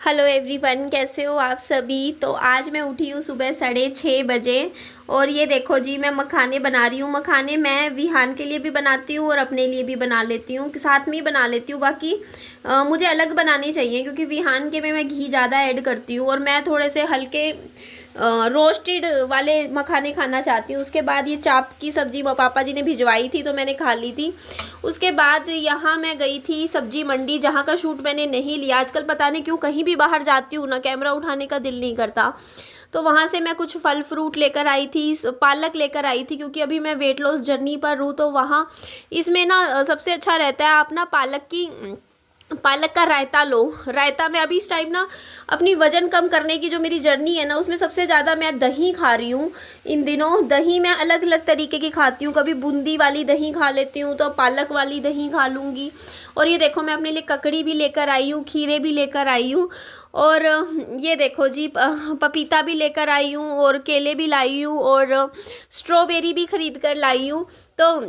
Hello everyone, कैसे हो आप सभी। तो आज मैं उठी हूँ सुबह 6:30 बजे और ये देखो जी, मैं मखाने बना रही हूँ। मखाने मैं विहान के लिए भी बनाती हूँ और अपने लिए भी बना लेती हूँ, साथ में ही बना लेती हूँ। बाकी मुझे अलग बनाने चाहिए क्योंकि विहान के में मैं घी ज़्यादा ऐड करती हूँ और मैं थोड़े से हल्के रोस्टेड वाले मखाने खाना चाहती हूँ। उसके बाद ये चाप की सब्ज़ी पापा जी ने भिजवाई थी तो मैंने खा ली थी। उसके बाद यहाँ मैं गई थी सब्जी मंडी, जहाँ का शूट मैंने नहीं लिया। आजकल पता नहीं क्यों कहीं भी बाहर जाती हूँ ना, कैमरा उठाने का दिल नहीं करता। तो वहाँ से मैं कुछ फल फ्रूट लेकर आई थी, पालक लेकर आई थी क्योंकि अभी मैं वेट लॉस जर्नी पर हूँ। तो वहाँ इसमें ना सबसे अच्छा रहता है आप ना पालक का रायता लो। रायता में अभी इस टाइम ना अपनी वज़न कम करने की जो मेरी जर्नी है ना, उसमें सबसे ज़्यादा मैं दही खा रही हूँ इन दिनों। दही मैं अलग अलग तरीके की खाती हूँ, कभी बूंदी वाली दही खा लेती हूँ तो पालक वाली दही खा लूँगी। और ये देखो मैं अपने लिए ककड़ी भी लेकर आई हूँ, खीरे भी लेकर आई हूँ और ये देखो जी पपीता भी लेकर आई हूँ और केले भी लाई हूँ और स्ट्रॉबेरी भी ख़रीद कर लाई हूँ। तो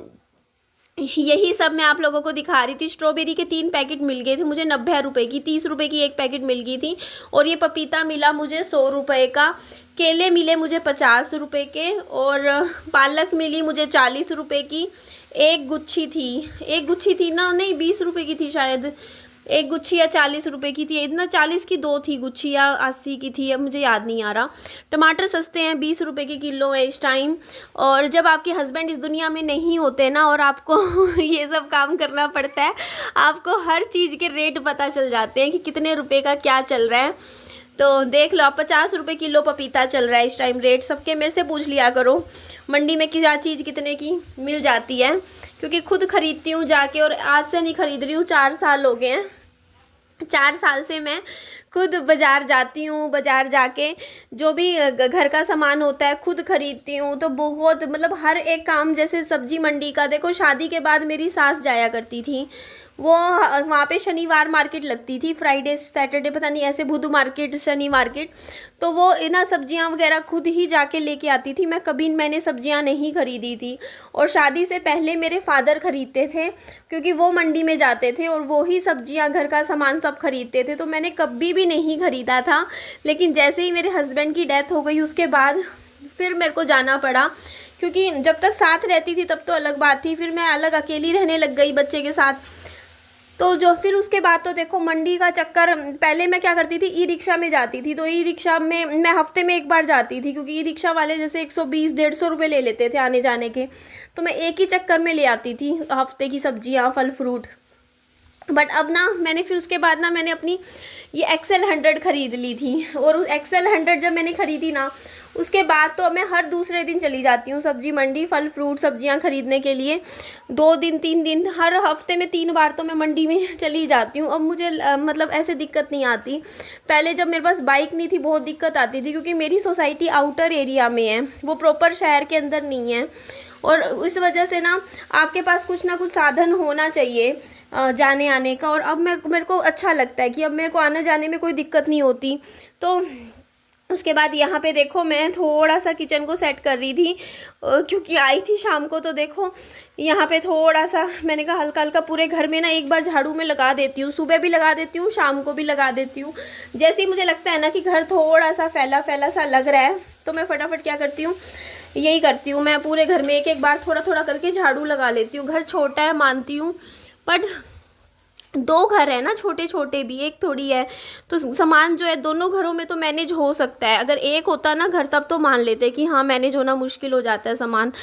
यही सब मैं आप लोगों को दिखा रही थी। स्ट्रॉबेरी के 3 पैकेट मिल गए थे मुझे 90 रुपए की, 30 रुपए की एक पैकेट मिल गई थी। और ये पपीता मिला मुझे 100 रुपए का, केले मिले मुझे 50 रुपए के और पालक मिली मुझे 40 रुपए की। एक गुच्छी थी ना, नहीं 20 रुपए की थी शायद एक गुच्छी, या 40 रुपए की थी। इतना 40 की 2 थी गुच्छी या 80 की थी, अब मुझे याद नहीं आ रहा। टमाटर सस्ते हैं, 20 रुपए के किलो है इस टाइम। और जब आपके हस्बैंड इस दुनिया में नहीं होते ना और आपको ये सब काम करना पड़ता है, आपको हर चीज़ के रेट पता चल जाते हैं कि कितने रुपए का क्या चल रहा है। तो देख लो आप, 50 रुपए किलो पपीता चल रहा है इस टाइम रेट। सबके मेरे से पूछ लिया करो मंडी में क्या चीज़ कितने की मिल जाती है, क्योंकि खुद खरीदती हूँ जाके। और आज से नहीं खरीद रही हूँ, 4 साल हो गए हैं। 4 साल से मैं खुद बाज़ार जाती हूँ। बाज़ार जाके जो भी घर का सामान होता है खुद खरीदती हूँ। तो बहुत मतलब हर एक काम, जैसे सब्जी मंडी का देखो, शादी के बाद मेरी सास जाया करती थी। वो वहाँ पे शनिवार मार्केट लगती थी, फ्राइडे सैटरडे पता नहीं ऐसे, बुध मार्केट शनि मार्केट। तो वो ना सब्जियां वगैरह खुद ही जाके लेके आती थी। मैंने सब्जियां नहीं खरीदी थी। और शादी से पहले मेरे फादर खरीदते थे क्योंकि वो मंडी में जाते थे और वो ही सब्जियां घर का सामान सब खरीदते थे। तो मैंने कभी भी नहीं खरीदा था। लेकिन जैसे ही मेरे हस्बैंड की डेथ हो गई उसके बाद फिर मेरे को जाना पड़ा, क्योंकि जब तक साथ रहती थी तब तो अलग बात थी, फिर मैं अलग अकेली रहने लग गई बच्चे के साथ। तो जो फिर उसके बाद तो देखो मंडी का चक्कर, पहले मैं क्या करती थी, ई रिक्शा में जाती थी। तो ई रिक्शा में मैं हफ्ते में एक बार जाती थी क्योंकि ई रिक्शा वाले जैसे 120-150 रुपये ले लेते थे आने जाने के। तो मैं एक ही चक्कर में ले आती थी हफ्ते की सब्जियां फल फ्रूट। बट अब ना मैंने फिर उसके बाद ना मैंने अपनी ये एक्सेल 100 खरीद ली थी। और उस एक्सेल 100 जब मैंने खरीदी ना, उसके बाद तो मैं हर दूसरे दिन चली जाती हूँ सब्जी मंडी, फल फ्रूट सब्जियाँ खरीदने के लिए। 2 दिन 3 दिन, हर हफ्ते में 3 बार तो मैं मंडी में चली जाती हूँ। अब मुझे मतलब ऐसे दिक्कत नहीं आती। पहले जब मेरे पास बाइक नहीं थी बहुत दिक्कत आती थी, क्योंकि मेरी सोसाइटी आउटर एरिया में है, वो प्रॉपर शहर के अंदर नहीं है। और इस वजह से ना आपके पास कुछ ना कुछ साधन होना चाहिए जाने आने का। और अब मेरे को अच्छा लगता है कि अब मेरे को आने जाने में कोई दिक्कत नहीं होती। तो उसके बाद यहाँ पे देखो मैं थोड़ा सा किचन को सेट कर रही थी क्योंकि आई थी शाम को। तो देखो यहाँ पे थोड़ा सा मैंने कहा हल्का हल्का पूरे घर में ना एक बार झाड़ू में लगा देती हूँ। सुबह भी लगा देती हूँ, शाम को भी लगा देती हूँ। जैसे ही मुझे लगता है ना कि घर थोड़ा सा फैला फैला सा लग रहा है तो मैं फटाफट क्या करती हूँ, यही करती हूँ, मैं पूरे घर में एक एक बार थोड़ा थोड़ा करके झाड़ू लगा लेती हूँ। घर छोटा है मानती हूँ, बट 2 घर है ना, छोटे छोटे भी, एक थोड़ी है। तो सामान जो है दोनों घरों में तो मैनेज हो सकता है। अगर एक होता ना घर तब तो मान लेते कि हाँ मैनेज होना मुश्किल हो जाता है सामान।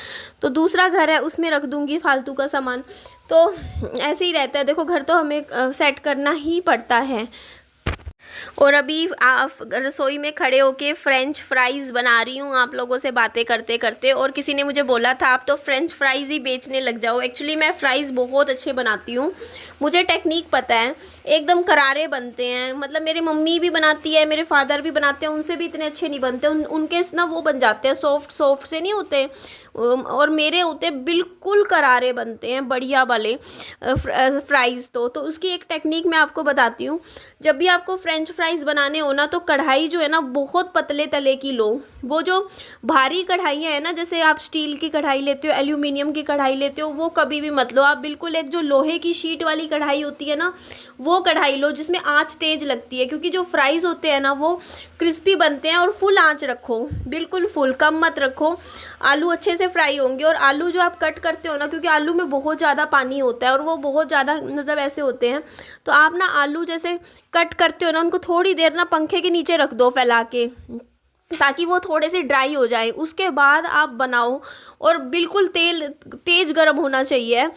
तो दूसरा घर है उसमें रख दूँगी फालतू का सामान। तो ऐसे ही रहता है। देखो घर तो हमें सेट करना ही पड़ता है। और अभी रसोई में खड़े होके फ्रेंच फ्राइज़ बना रही हूँ आप लोगों से बातें करते करते। और किसी ने मुझे बोला था आप तो फ्रेंच फ्राइज़ ही बेचने लग जाओ। एक्चुअली मैं फ़्राइज़ बहुत अच्छे बनाती हूँ, मुझे टेक्निक पता है। एकदम करारे बनते हैं, मतलब मेरी मम्मी भी बनाती है, मेरे फादर भी बनाते हैं, उनसे भी इतने अच्छे नहीं बनते। उनके ना वो बन जाते हैं सॉफ्ट सॉफ्ट से नहीं होते, और मेरे होते बिल्कुल करारे बनते हैं, बढ़िया वाले फ्राइज़। तो उसकी एक टेक्निक मैं आपको बताती हूँ। जब भी आपको फ्रेंच फ्राइज़ बनाने हो ना, तो कढ़ाई जो है ना बहुत पतले तले की लो। वो जो भारी कढ़ाइयाँ है ना, जैसे आप स्टील की कढ़ाई लेते हो, एल्यूमिनियम की कढ़ाई लेते हो, वो कभी भी मत लो आप। बिल्कुल एक जो लोहे की शीट वाली कढ़ाई होती है ना, वो कढ़ाई लो जिसमें आंच तेज लगती है, क्योंकि जो फ्राइज़ होते हैं ना वो क्रिस्पी बनते हैं। और फुल आंच रखो, बिल्कुल फुल, कम मत रखो। आलू अच्छे से फ्राई होंगे। और आलू जो आप कट करते हो ना, क्योंकि आलू में बहुत ज़्यादा पानी होता है और वो बहुत ज़्यादा मतलब ऐसे होते हैं, तो आप ना आलू जैसे कट करते हो ना, उनको थोड़ी देर ना पंखे के नीचे रख दो फैला के, ताकि वो थोड़े से ड्राई हो जाए। उसके बाद आप बनाओ। और बिल्कुल तेल तेज़ गर्म होना चाहिए।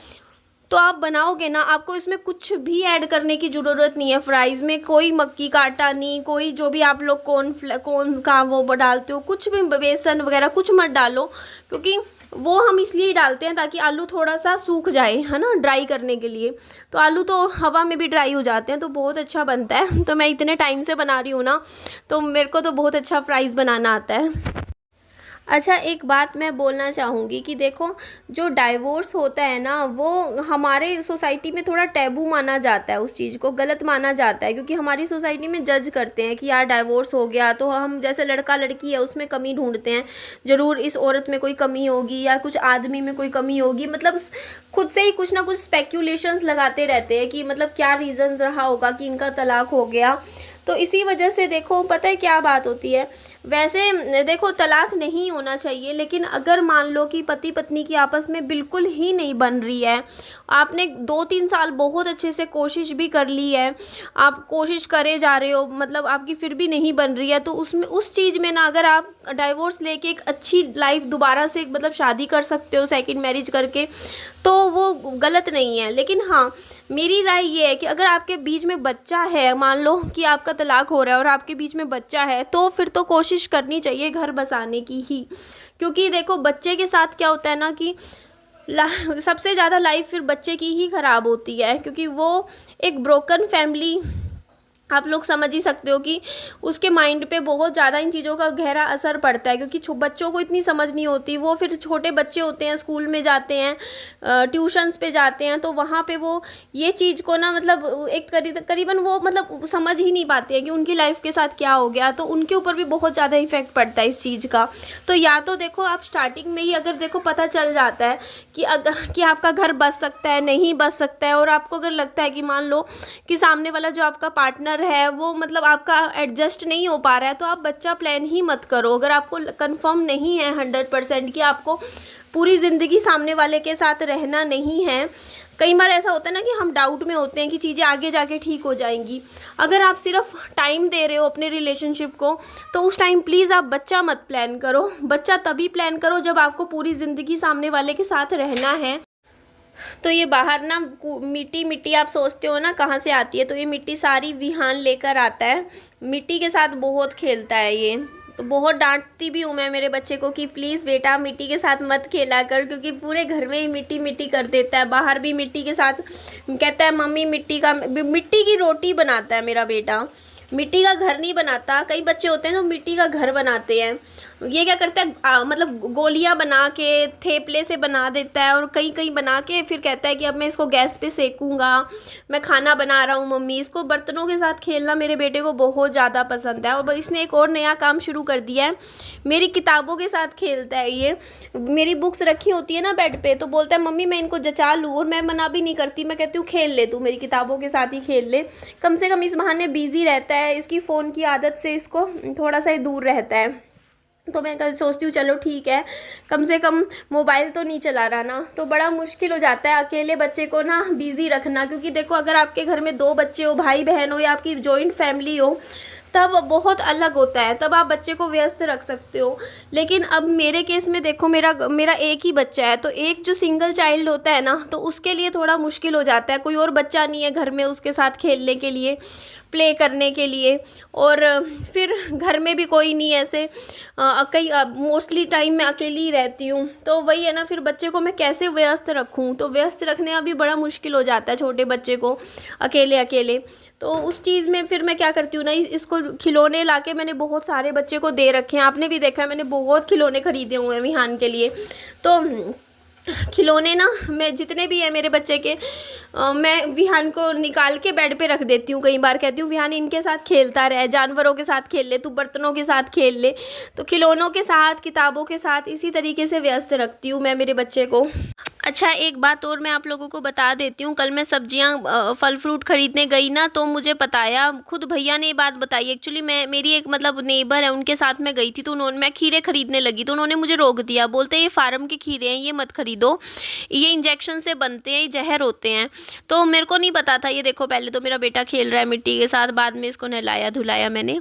तो आप बनाओगे ना, आपको इसमें कुछ भी ऐड करने की ज़रूरत नहीं है। फ्राइज़ में कोई मक्की का आटा नहीं, कोई जो भी आप लोग कॉर्न का वो डालते हो, कुछ भी बेसन वगैरह कुछ मत डालो, क्योंकि वो हम इसलिए डालते हैं ताकि आलू थोड़ा सा सूख जाए, है ना, ड्राई करने के लिए। तो आलू तो हवा में भी ड्राई हो जाते हैं, तो बहुत अच्छा बनता है। तो मैं इतने टाइम से बना रही हूँ ना, तो मेरे को तो बहुत अच्छा फ्राइज़ बनाना आता है। अच्छा, एक बात मैं बोलना चाहूँगी कि देखो, जो डाइवोर्स होता है ना, वो हमारे सोसाइटी में थोड़ा टैबू माना जाता है, उस चीज़ को गलत माना जाता है, क्योंकि हमारी सोसाइटी में जज करते हैं कि यार डाइवोर्स हो गया तो हम जैसे लड़का लड़की है उसमें कमी ढूंढते हैं, ज़रूर इस औरत में कोई कमी होगी या कुछ आदमी में कोई कमी होगी। मतलब खुद से ही कुछ ना कुछ स्पेक्यूलेशंस लगाते रहते हैं कि मतलब क्या रीज़न्स रहा होगा कि इनका तलाक हो गया। तो इसी वजह से देखो, पता है क्या बात होती है, वैसे देखो तलाक नहीं होना चाहिए, लेकिन अगर मान लो कि पति पत्नी की आपस में बिल्कुल ही नहीं बन रही है, आपने 2-3 साल बहुत अच्छे से कोशिश भी कर ली है, आप कोशिश करे जा रहे हो, मतलब आपकी फिर भी नहीं बन रही है, तो उसमें उस चीज़ में ना अगर आप डाइवोर्स लेके एक अच्छी लाइफ दोबारा से मतलब शादी कर सकते हो सेकंड मैरिज करके, तो वो गलत नहीं है। लेकिन हाँ, मेरी राय ये है कि अगर आपके बीच में बच्चा है, मान लो कि आपका तलाक हो रहा है और आपके बीच में बच्चा है, तो फिर तो कोशिश करनी चाहिए घर बसाने की ही। क्योंकि देखो बच्चे के साथ क्या होता है ना कि सबसे ज़्यादा लाइफ फिर बच्चे की ही ख़राब होती है, क्योंकि वो एक ब्रोकन फैमिली, आप लोग समझ ही सकते हो कि उसके माइंड पे बहुत ज़्यादा इन चीज़ों का गहरा असर पड़ता है, क्योंकि बच्चों को इतनी समझ नहीं होती। वो फिर छोटे बच्चे होते हैं, स्कूल में जाते हैं, ट्यूशन्स पे जाते हैं, तो वहाँ पे वो ये चीज़ को ना मतलब एक करीबन वो मतलब समझ ही नहीं पाते हैं कि उनकी लाइफ के साथ क्या हो गया, तो उनके ऊपर भी बहुत ज़्यादा इफेक्ट पड़ता है इस चीज़ का। तो या तो देखो आप स्टार्टिंग में ही अगर देखो पता चल जाता है कि आपका घर बस सकता है, नहीं बस सकता है, और आपको अगर लगता है कि मान लो कि सामने वाला जो आपका पार्टनर है वो मतलब आपका एडजस्ट नहीं हो पा रहा है, तो आप बच्चा प्लान ही मत करो। अगर आपको कंफर्म नहीं है 100% कि आपको पूरी ज़िंदगी सामने वाले के साथ रहना नहीं है। कई बार ऐसा होता है ना कि हम डाउट में होते हैं कि चीज़ें आगे जाके ठीक हो जाएंगी। अगर आप सिर्फ टाइम दे रहे हो अपने रिलेशनशिप को, तो उस टाइम प्लीज़ आप बच्चा मत प्लान करो। बच्चा तभी प्लान करो जब आपको पूरी ज़िंदगी सामने वाले के साथ रहना है। तो ये बाहर ना मिट्टी मिट्टी आप सोचते हो ना कहाँ से आती है, तो ये मिट्टी सारी विहान लेकर आता है। मिट्टी के साथ बहुत खेलता है ये। तो बहुत डांटती भी हूँ मैं मेरे बच्चे को कि प्लीज़ बेटा मिट्टी के साथ मत खेला कर, क्योंकि पूरे घर में ही मिट्टी मिट्टी कर देता है। बाहर भी मिट्टी के साथ कहता है मम्मी मिट्टी की रोटी बनाता है मेरा बेटा, मिट्टी का घर नहीं बनाता। कई बच्चे होते हैं जो मिट्टी का घर बनाते हैं। ये क्या करता है मतलब गोलियां बना के थेपले से बना देता है, और कहीं कहीं बना के फिर कहता है कि अब मैं इसको गैस पे सेकूंगा, मैं खाना बना रहा हूँ मम्मी। इसको बर्तनों के साथ खेलना मेरे बेटे को बहुत ज़्यादा पसंद है। और इसने एक और नया काम शुरू कर दिया है, मेरी किताबों के साथ खेलता है ये। मेरी बुक्स रखी होती है ना बेड पे, तो बोलता है मम्मी मैं इनको जचा लूँ, और मैं मना भी नहीं करती, मैं कहती हूँ खेल ले तू, मेरी किताबों के साथ ही खेल ले। कम से कम इस बहाने बिजी रहता है, इसकी फ़ोन की आदत से इसको थोड़ा सा ही दूर रहता है। तो मैं सोचती हूँ चलो ठीक है, कम से कम मोबाइल तो नहीं चला रहा ना। तो बड़ा मुश्किल हो जाता है अकेले बच्चे को ना बिज़ी रखना, क्योंकि देखो अगर आपके घर में 2 बच्चे हो, भाई बहन हो, या आपकी जॉइंट फैमिली हो, तब बहुत अलग होता है, तब आप बच्चे को व्यस्त रख सकते हो। लेकिन अब मेरे केस में देखो मेरा एक ही बच्चा है, तो एक जो सिंगल चाइल्ड होता है ना, तो उसके लिए थोड़ा मुश्किल हो जाता है। कोई और बच्चा नहीं है घर में उसके साथ खेलने के लिए। प्ले करने के लिए। और फिर घर में भी कोई नहीं ऐसे, कई मोस्टली टाइम मैं अकेली ही रहती हूँ। तो वही है ना, फिर बच्चे को मैं कैसे व्यस्त रखूँ, तो व्यस्त रखने अभी बड़ा मुश्किल हो जाता है छोटे बच्चे को अकेले अकेले। तो उस चीज़ में फिर मैं क्या करती हूँ ना, इसको खिलौने लाके मैंने बहुत सारे बच्चे को दे रखे हैं। आपने भी देखा है, मैंने बहुत खिलौने खरीदे हुए हैं विहान के लिए। तो खिलौने ना, मैं जितने भी है मेरे बच्चे के, मैं विहान को निकाल के बेड पे रख देती हूँ। कई बार कहती हूँ विहान इनके साथ खेलता रहे, जानवरों के साथ खेल ले, तू बर्तनों के साथ खेल ले। तो खिलौनों के साथ, किताबों के साथ इसी तरीके से व्यस्त रखती हूँ मैं मेरे बच्चे को। अच्छा, एक बात और मैं आप लोगों को बता देती हूँ। कल मैं सब्जियाँ फल फ्रूट खरीदने गई ना, तो मुझे बताया, खुद भैया ने ये बात बताई। एक्चुअली मेरी एक मतलब नेबर है, उनके साथ मैं गई थी, तो मैं खीरे खरीदने लगी, तो उन्होंने मुझे रोक दिया। बोलते ये फार्म के खीरे हैं, ये मत खरीदो, ये इंजेक्शन से बनते हैं, ये जहर होते हैं। तो मेरे को नहीं पता था। ये देखो, पहले तो मेरा बेटा खेल रहा है मिट्टी के साथ, बाद में इसको नहलाया धुलाया मैंने।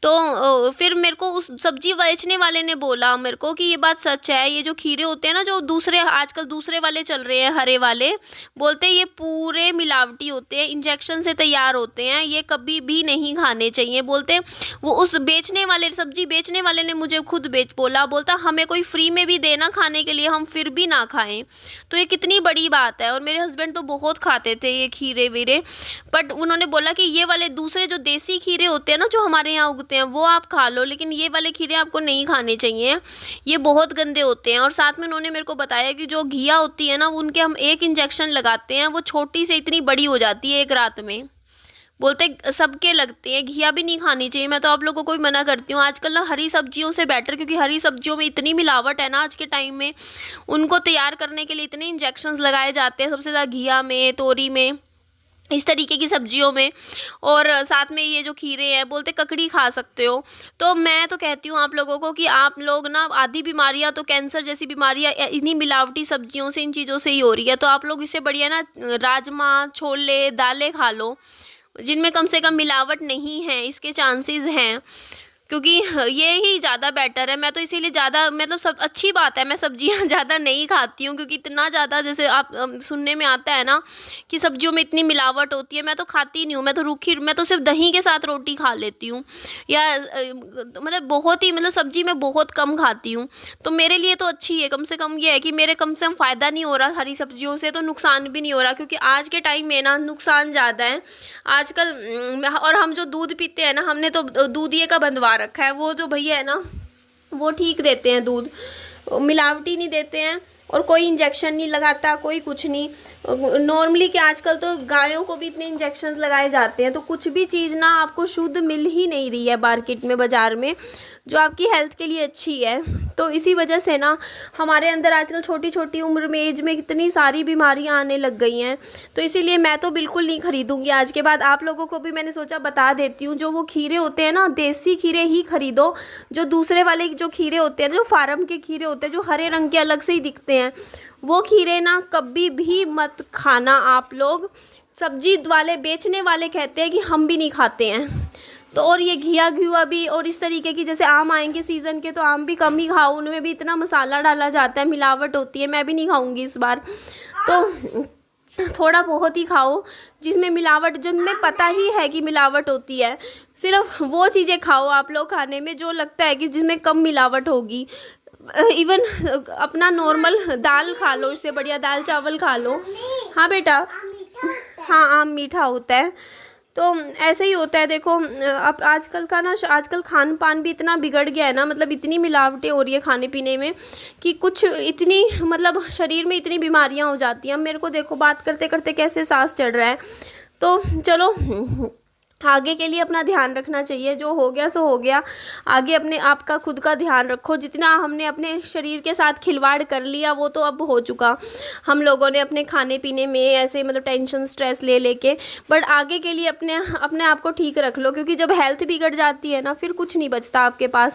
तो फिर मेरे को उस सब्जी बेचने वाले ने बोला मेरे को कि ये बात सच है, ये जो खीरे होते हैं ना, जो दूसरे आजकल दूसरे वाले चल रहे हैं हरे वाले, बोलते ये पूरे मिलावटी होते हैं, इंजेक्शन से तैयार होते हैं, ये कभी भी नहीं खाने चाहिए। बोलते वो उस बेचने वाले, सब्जी बेचने वाले ने मुझे खुद बोलता हमें कोई फ्री में भी देना खाने के लिए, हम फिर भी ना खाएं। तो ये कितनी बड़ी बात है। और मेरे हस्बैंड तो बहुत खाते थे ये खीरे वीरे, बट उन्होंने बोला कि ये वाले दूसरे जो देसी खीरे होते हैं ना, जो हमारे यहाँ उगते हैं, वो आप खा लो, लेकिन ये वाले खीरे आपको नहीं खाने चाहिए, ये बहुत गंदे होते हैं। और साथ में उन्होंने मेरे को बताया कि जो घिया होती है ना, उनके हम एक इंजेक्शन लगाते हैं, वो छोटी से इतनी बड़ी हो जाती है एक रात में। बोलते सबके लगते हैं, घिया भी नहीं खानी चाहिए। मैं तो आप लोगों को भी मना करती हूँ आजकल ना, हरी सब्जियों से बेटर, क्योंकि हरी सब्जियों में इतनी मिलावट है ना आज के टाइम में, उनको तैयार करने के लिए इतने इंजेक्शंस लगाए जाते हैं, सबसे ज़्यादा घिया में, तोरी में, इस तरीके की सब्जियों में। और साथ में ये जो खीरे हैं, बोलते ककड़ी खा सकते हो। तो मैं तो कहती हूँ आप लोगों को कि आप लोग ना, आधी बीमारियाँ तो कैंसर जैसी बीमारियाँ इन्हीं मिलावटी सब्जियों से, इन चीज़ों से ही हो रही है। तो आप लोग इससे बढ़िया ना राजमा, छोले, दालें खा लो, जिनमें कम से कम मिलावट नहीं है, इसके चांसेस हैं, क्योंकि ये ही ज़्यादा बेटर है। मैं तो इसीलिए ज़्यादा, मतलब सब अच्छी बात है, मैं सब्जियां ज़्यादा नहीं खाती हूँ, क्योंकि इतना ज़्यादा जैसे आप सुनने में आता है ना कि सब्जियों में इतनी मिलावट होती है, मैं तो खाती नहीं हूँ। मैं तो सिर्फ दही के साथ रोटी खा लेती हूँ, या मतलब बहुत ही, मतलब सब्जी मैं बहुत कम खाती हूँ। तो मेरे लिए तो अच्छी है, कम से कम ये है कि मेरे कम से कम फ़ायदा नहीं हो रहा हरी सब्जियों से, तो नुकसान भी नहीं हो रहा, क्योंकि आज के टाइम में ना नुकसान ज़्यादा है आजकल। और हम जो दूध पीते हैं ना, हमने तो दूधिए का बंधवा रखा है। वो जो भैया है ना, वो ठीक देते हैं दूध, मिलावटी नहीं देते हैं, और कोई इंजेक्शन नहीं लगाता, कोई कुछ नहीं। नॉर्मली कि आजकल तो गायों को भी इतने इंजेक्शन लगाए जाते हैं, तो कुछ भी चीज़ ना आपको शुद्ध मिल ही नहीं रही है मार्केट में, बाज़ार में, जो आपकी हेल्थ के लिए अच्छी है। तो इसी वजह से ना हमारे अंदर आजकल छोटी छोटी उम्र में, एज में कितनी सारी बीमारियां आने लग गई हैं। तो इसीलिए मैं तो बिल्कुल नहीं खरीदूंगी आज के बाद। आप लोगों को भी मैंने सोचा बता देती हूँ, जो वो खीरे होते हैं ना, देसी खीरे ही खरीदो। जो दूसरे वाले जो खीरे होते हैं, जो फार्म के खीरे होते हैं, जो हरे रंग के अलग से ही दिखते हैं, वो खीरे ना कभी भी मत खाना आप लोग। सब्जी वाले, बेचने वाले कहते हैं कि हम भी नहीं खाते हैं। तो और ये घिया घिया भी, और इस तरीके की, जैसे आम आएंगे सीज़न के, तो आम भी कम ही खाओ, उनमें भी इतना मसाला डाला जाता है, मिलावट होती है। मैं भी नहीं खाऊंगी इस बार, तो थोड़ा बहुत ही खाओ जिसमें मिलावट, जिनमें पता ही है कि मिलावट होती है, सिर्फ वो चीज़ें खाओ आप लोग खाने में जो लगता है कि जिसमें कम मिलावट होगी। इवन अपना नॉर्मल दाल खा लो, इससे बढ़िया दाल चावल खा लो। हाँ बेटा, हाँ आम मीठा होता है, तो ऐसे ही होता है। देखो अब आजकल का ना, आजकल खान पान भी इतना बिगड़ गया है ना, मतलब इतनी मिलावटें हो रही है खाने पीने में कि कुछ इतनी, मतलब शरीर में इतनी बीमारियां हो जाती हैं। मेरे को देखो बात करते करते कैसे सांस चढ़ रहा है। तो चलो आगे के लिए अपना ध्यान रखना चाहिए, जो हो गया सो हो गया। आगे अपने आप का, खुद का ध्यान रखो। जितना हमने अपने शरीर के साथ खिलवाड़ कर लिया वो तो अब हो चुका, हम लोगों ने अपने खाने पीने में ऐसे मतलब टेंशन स्ट्रेस ले लेके। बट आगे के लिए अपने आप को ठीक रख लो, क्योंकि जब हेल्थ बिगड़ जाती है ना, फिर कुछ नहीं बचता आपके पास।